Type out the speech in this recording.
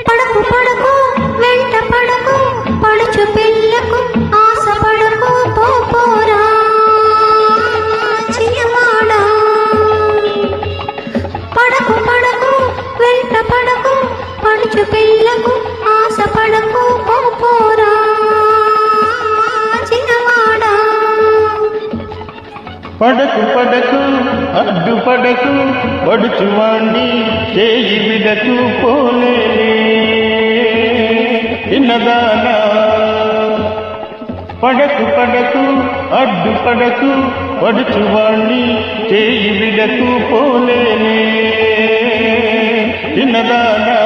పడకు పడకు వెంట పడకు పడుచు పిల్లకు ఆశ పడకు పోరా చిన్నవాడా. పడకు పడకు వెంట పడకు పడుచు పిల్లకు ఆశ పడకు పోరా చిన్నవాడా. పడకు పడకు అడ్డు పడకు పడుచువాణ్ణి చేయి విడకు పోలేనే చిన్నదానా. పడకు పడకు అడ్డు పడకు పడుచువాణ్ణి చేయి విడకు పోలేనే చిన్నదానా.